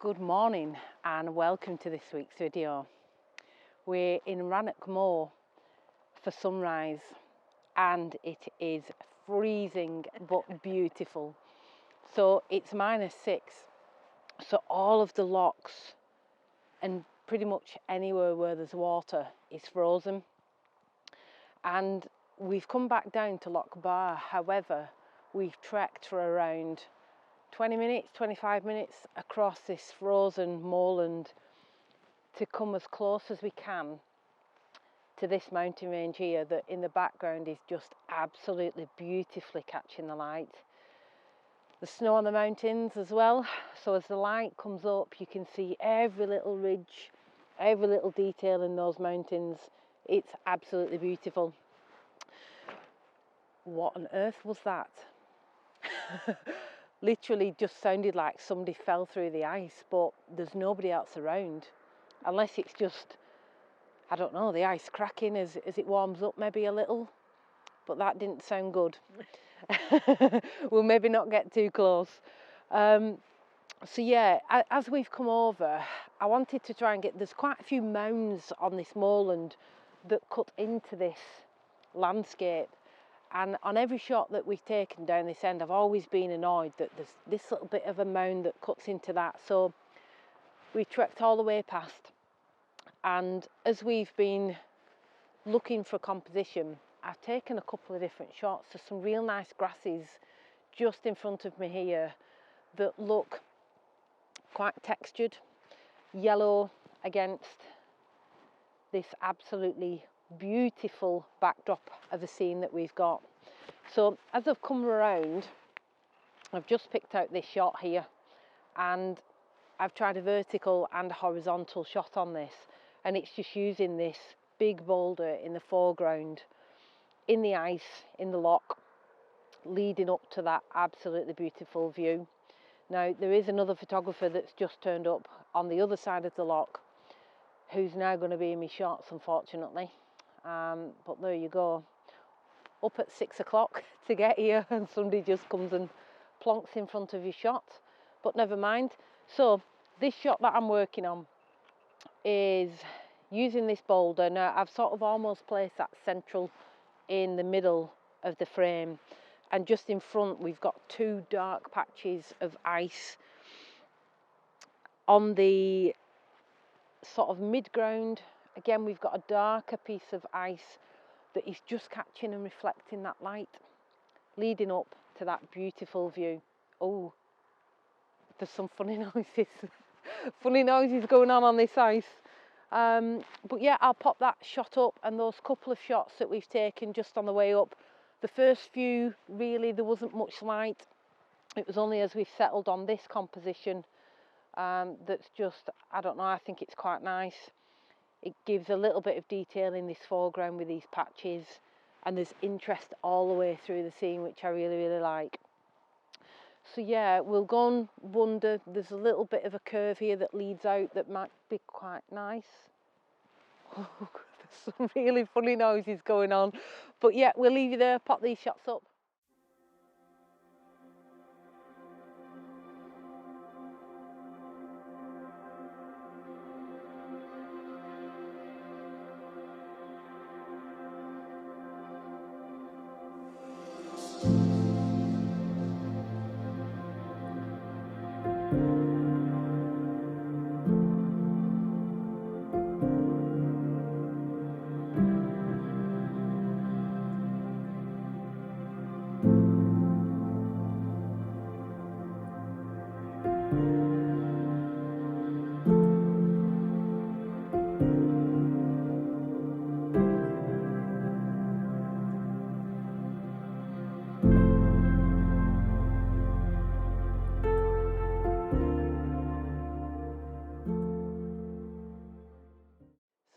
Good morning and welcome to this week's video. We're in Rannoch Moor for sunrise and it is freezing but beautiful. So it's -6, so all of the lochs and pretty much anywhere where there's water is frozen. And we've come back down to Loch Bar. However, we've trekked for around 20 minutes, 25 minutes across this frozen moorland to come as close as we can to this mountain range here that in the background is just absolutely beautifully catching the light. The snow on the mountains as well, so as the light comes up you can see every little ridge, every little detail in those mountains. It's absolutely beautiful. What on earth was that? Literally just sounded like somebody fell through the ice, but there's nobody else around, unless it's just, I don't know, the ice cracking as it warms up maybe a little, but that didn't sound good. We'll maybe not get too close. So yeah, as we've come over, I wanted to try and get, there's quite a few mounds on this moorland that cut into this landscape. And on every shot that we've taken down this end, I've always been annoyed that there's this little bit of a mound that cuts into that. So we trekked all the way past, and as we've been looking for composition, I've taken a couple of different shots. There's some real nice grasses just in front of me here that look quite textured, yellow against this absolutely beautiful backdrop of the scene that we've got. So as I've come around, I've just picked out this shot here, and I've tried a vertical and a horizontal shot on this, and it's just using this big boulder in the foreground in the ice in the loch leading up to that absolutely beautiful view. Now there is another photographer that's just turned up on the other side of the loch who's now going to be in my shots, unfortunately. But there you go, up at 6 o'clock to get here, and somebody just comes and plonks in front of your shot, but never mind. So this shot that I'm working on is using this boulder. Now I've sort of almost placed that central in the middle of the frame, and just in front we've got two dark patches of ice on the sort of mid-ground. Again, we've got a darker piece of ice that is just catching and reflecting that light, leading up to that beautiful view. Oh, there's some funny noises, funny noises going on this ice. But yeah, I'll pop that shot up, and those couple of shots that we've taken just on the way up. The first few, really, there wasn't much light. It was only as we've settled on this composition that's just, I don't know, I think it's quite nice. It gives a little bit of detail in this foreground with these patches, and there's interest all the way through the scene, which I really, really like. So yeah, we'll go and wander. There's a little bit of a curve here that leads out that might be quite nice. Oh, there's some really funny noises going on. But yeah, we'll leave you there, pop these shots up.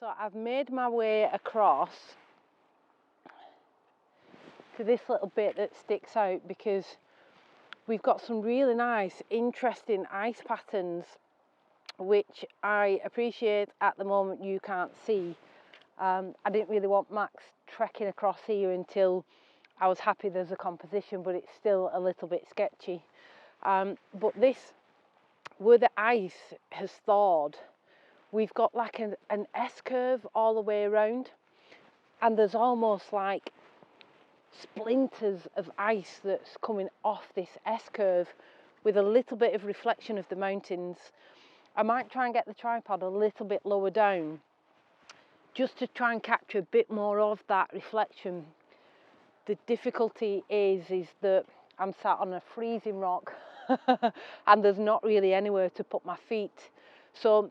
So I've made my way across to this little bit that sticks out because we've got some really nice, interesting ice patterns, which I appreciate at the moment you can't see. I didn't really want Max trekking across here until I was happy there's a composition, but it's still a little bit sketchy. But this where the ice has thawed, we've got like an S-curve all the way around, and there's almost like splinters of ice that's coming off this S-curve with a little bit of reflection of the mountains. I might try and get the tripod a little bit lower down just to try and capture a bit more of that reflection. The difficulty is that I'm sat on a freezing rock and there's not really anywhere to put my feet. So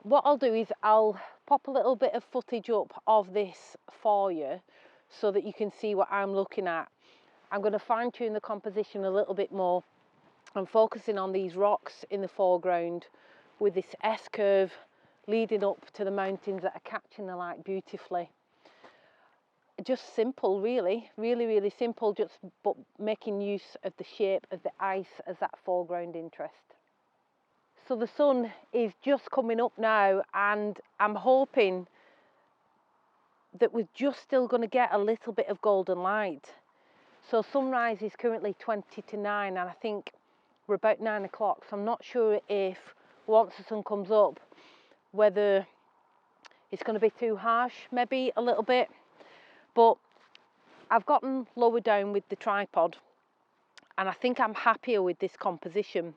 what I'll do is I'll pop a little bit of footage up of this for you so that you can see what I'm looking at. I'm going to fine tune the composition a little bit more. I'm focusing on these rocks in the foreground with this S-curve leading up to the mountains that are catching the light beautifully. Just simple, really, really simple, but making use of the shape of the ice as that foreground interest. So the sun is just coming up now, and I'm hoping that we're just still going to get a little bit of golden light. So sunrise is currently 20 to 9, and I think we're about 9 o'clock. So I'm not sure if once the sun comes up, whether it's going to be too harsh, maybe a little bit. But I've gotten lower down with the tripod, and I think I'm happier with this composition.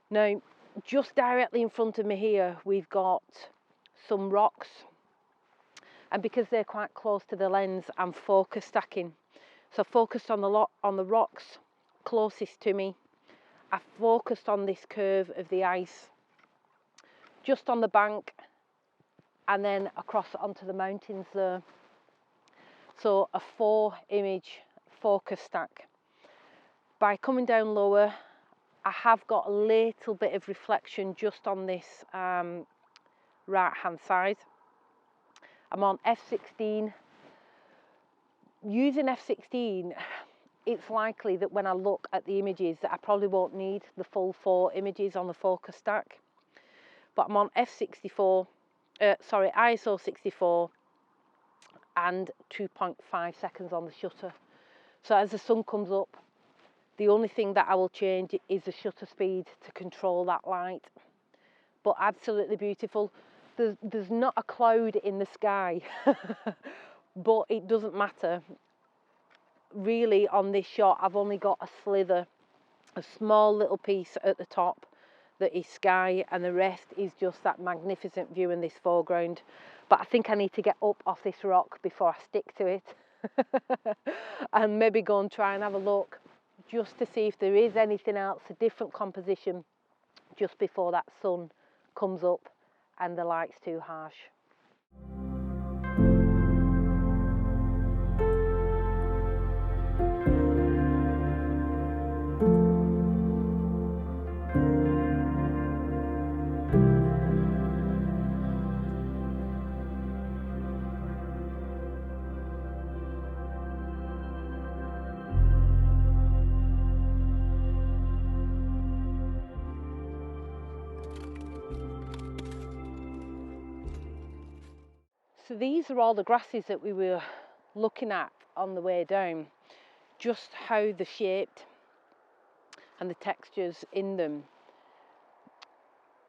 Now, just directly in front of me here, we've got some rocks, and because they're quite close to the lens, I'm focus stacking. So I focused on the rocks closest to me. I focused on this curve of the ice, just on the bank, and then across onto the mountains there. So a 4-image focus stack. By coming down lower, I have got a little bit of reflection just on this right hand side. I'm on f16. Using f16, it's likely that when I look at the images that I probably won't need the full 4 images on the focus stack. But I'm on ISO 64 and 2.5 seconds on the shutter. So as the sun comes up, the only thing that I will change is the shutter speed to control that light. But absolutely beautiful. There's not a cloud in the sky, but it doesn't matter. Really, on this shot, I've only got a slither, a small little piece at the top that is sky, and the rest is just that magnificent view in this foreground. But I think I need to get up off this rock before I stick to it and maybe go and try and have a look just to see if there is anything else, a different composition, just before that sun comes up and the light's too harsh. So these are all the grasses that we were looking at on the way down, just how they're shaped and the textures in them.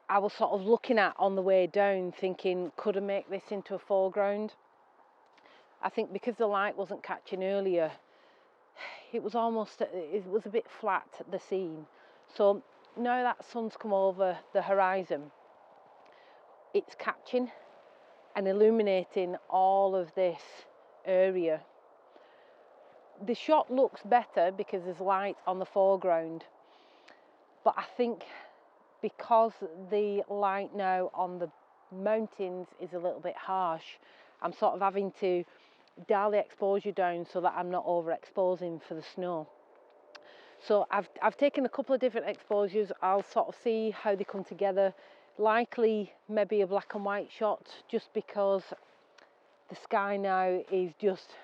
I was sort of looking at on the way down thinking, could I make this into a foreground? I think because the light wasn't catching earlier, it was a bit flat, the scene. So now that sun's come over the horizon, it's catching and illuminating all of this area. The shot looks better because there's light on the foreground, but I think because the light now on the mountains is a little bit harsh, I'm sort of having to dial the exposure down so that I'm not overexposing for the snow. So I've taken a couple of different exposures. I'll sort of see how they come together. Likely maybe a black and white shot, just because the sky now is just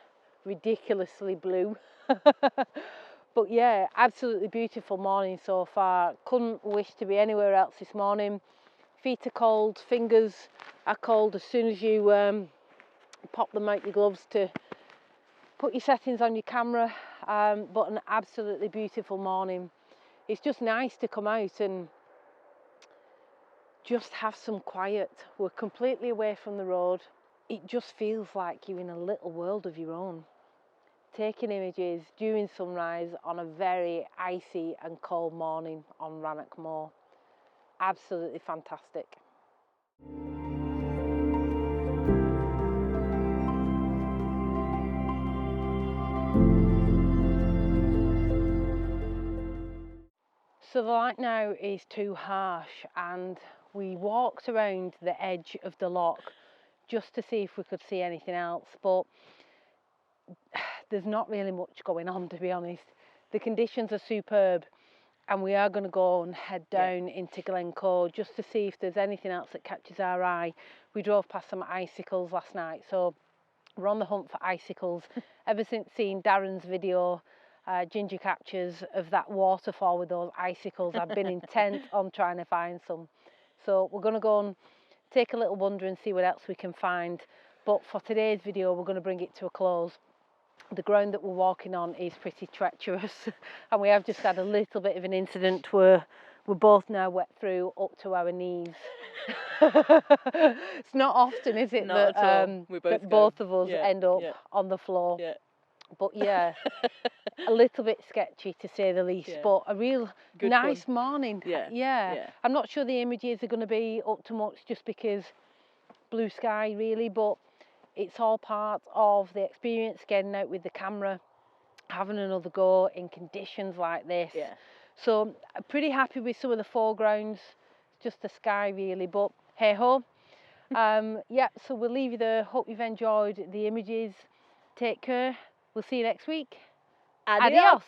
ridiculously blue. But yeah, absolutely beautiful morning so far. Couldn't wish to be anywhere else this morning. Feet are cold, fingers are cold as soon as you pop them out your gloves to put your settings on your camera. But an absolutely beautiful morning. It's just nice to come out and just have some quiet. We're completely away from the road. It just feels like you're in a little world of your own. Taking images during sunrise on a very icy and cold morning on Rannoch Moor. Absolutely fantastic. So the light now is too harsh, and we walked around the edge of the loch just to see if we could see anything else, but there's not really much going on, to be honest. The conditions are superb, and we are going to go and head down into Glencoe just to see if there's anything else that catches our eye. We drove past some icicles last night, so we're on the hunt for icicles. Ever since seeing Darren's video, ginger captures of that waterfall with those icicles, I've been intent on trying to find some. So we're going to go and take a little wander and see what else we can find. But for today's video, we're going to bring it to a close. The ground that we're walking on is pretty treacherous, and we have just had a little bit of an incident where we're both now wet through up to our knees. It's not often, is it, Not that both of us end up on the floor. Yeah. But yeah, a little bit sketchy to say the least, but a real nice morning. Yeah. I'm not sure the images are going to be up to much just because blue sky really, but it's all part of the experience, getting out with the camera, having another go in conditions like this. So I'm pretty happy with some of the foregrounds, just the sky really, but hey ho. Yeah, so we'll leave you there. Hope you've enjoyed the images. Take care. We'll see you next week. Adios.